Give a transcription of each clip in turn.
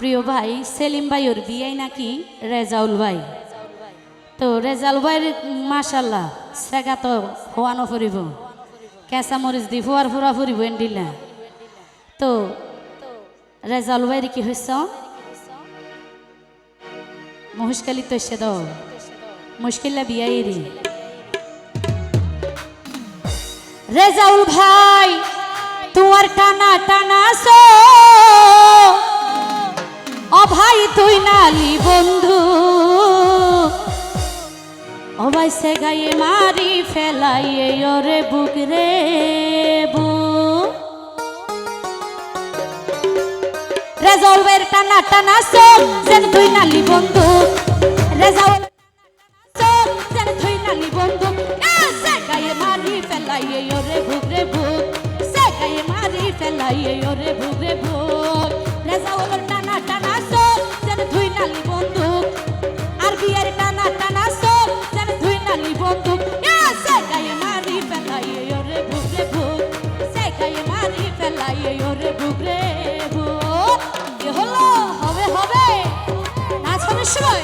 প্রিয় ভাই সেলিম ভাইয়ের বিয়ে নাকি রেজাউল ভাই। তো রেজাউল ভাইয়ের মাশাল্লাহ সেগা তো হওয়ানো ফুরিব কেঁচা মরিচ দি ফুয়ার ফুরা ফুরিব এন্ডিলা। তো রেজাউল ভাইয়ের কি হয়েছে মহিষকালি তো এসে দাও মুশকিল্লা বিয়াইরি রেজাউল ভাই তোমার টানা টানা সো ও ভাই তুই নালি বন্ধু ও ভাই সে গায়ে মারি ফেলাইয়ে ওরে বুক রে বুক রেজাউল ভাইয়ের টানা টানা সো যেন তুই নালি বন্ধু রেজাউল যেন তুই নালি বন্ধু সে গায়ে মারি ফেলাইয়ে ওরে বুক রে বুক সে গায়ে মারি ফেলাইয়ে ওরে বুক রে বুক রেজাউলের টানা টানা সো যেন তুই নালি বন্ধু আর বিয়ের টানা টানা সো যেন তুই নালি বন্ধু সে গায়ে মারি ফেলাইয়ে ওরে বুক রে বুক সে গায়ে মারি ফেলাইয়ে ওরে বুক রে বুক কি হলো হবে হবে নাচ হবে সময়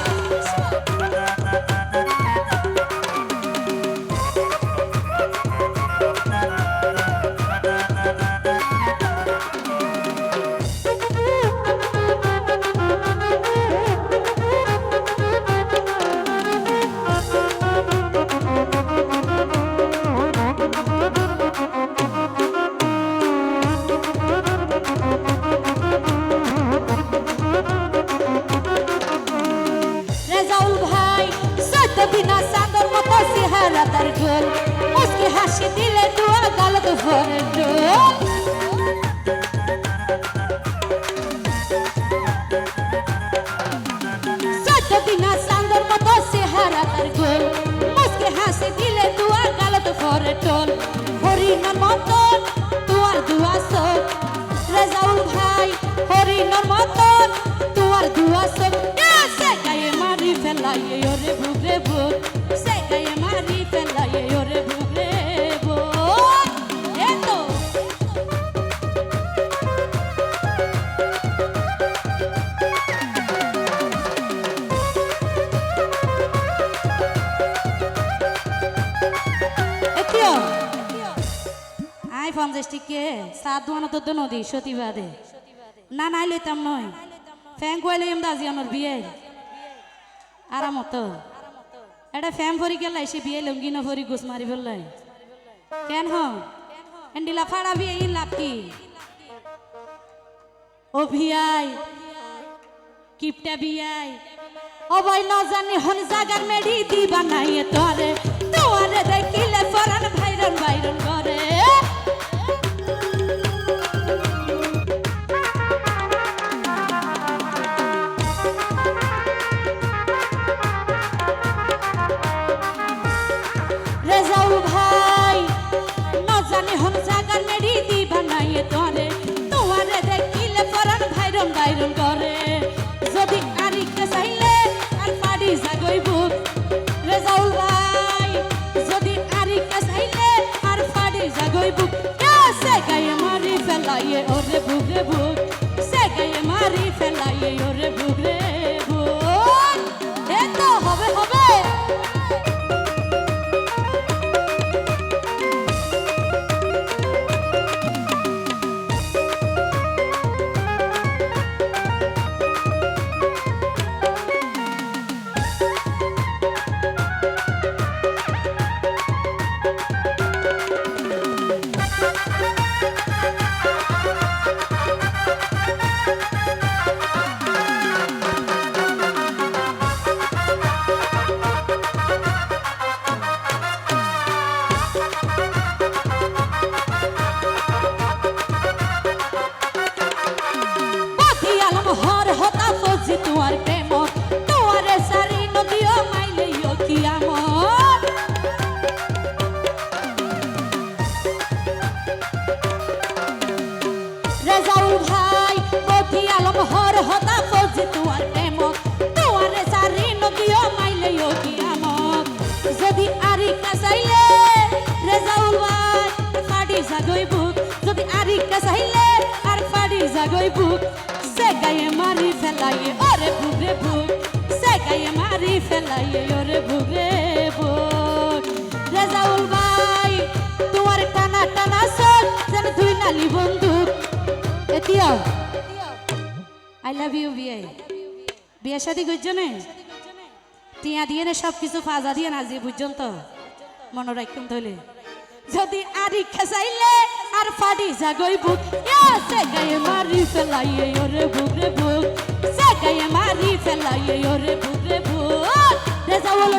बिना सागर मत सिहारा तर गोल उसके हाशी दिले दुआ गलत भर डोल सच बिना सागर मत सिहारा तर गोल उसके हाशी दिले दुआ गलत भर डोल हरि न मत तुआर दुआ सो रेजाउल भाई हरि न मत तुआर दुआ सो से गाये मारी फैलाइए ओरे बुक रे बुक से गाये मारी फैलाइए ओरे बुक रे बुक ए तो এতিও আই 50 টিকে সাত দুয়ানো তো নদী সতীবাদে না নাই লইতাম নয় ফ্যাং কইলে এমদা জিয়ানোর বিয়ে আরামতো এটা ফ্যাম ভরি গেল এসে বিয়ে লঙ্গি না ভরি গোস মারি ফেললাই কেন হন্ডিলা ফাড়া বিয়ে ইন লাভ কি ও ভিয়াই কিপটা বিয়াই ও ভাই ন জানি হন জাগার মেডি দি বানাইয়ে তোরে তোরে দেখিলে ফরান ভাইরন ভাইরন করে फैलाइए ओरे बुक रे बुक से गाये मारी फैलाइए ओरे बुक रे बुक ए तो होबे होबे तुआर प्रेम तुआरे सारी नदियो माइले यो कियामत रेजाउल भाई मोती आलम हर होता फौजी तुआर प्रेम तुआरे सारी नदियो माइले यो कियामत जदि आरी कासाइले रेजाउल भाई फाडी जागई बुक जदि आरी कासाइले आर फाडी जागई बुक से गाये मारी फेल ফেলাইয়ে ওরে বুগরে বুক সেগাইয়ে মারি ফেলাইয়ে ওরে বুগরে বুক রেজাউল ভাই তোমার টানা টানা চোখ যেন দুই নালি বন্দুক এতিয়াও আই লাভ ইউ বিয়ে বিয়ে শাদী করছো না টিয়া দিয়ে না সব কিছু ফাজা দিয়ে না যে পর্যন্ত মনে রাখুন ধরে যদি আরি খেসাইলে আর ফাড়ি জাগই বুক সে গায়ে মারি ফেলাইয়ে ওরে বুগরে বুক সে গায়ে মারি ফেলাইয়ে ওরে বুগরে বুক রেজাউল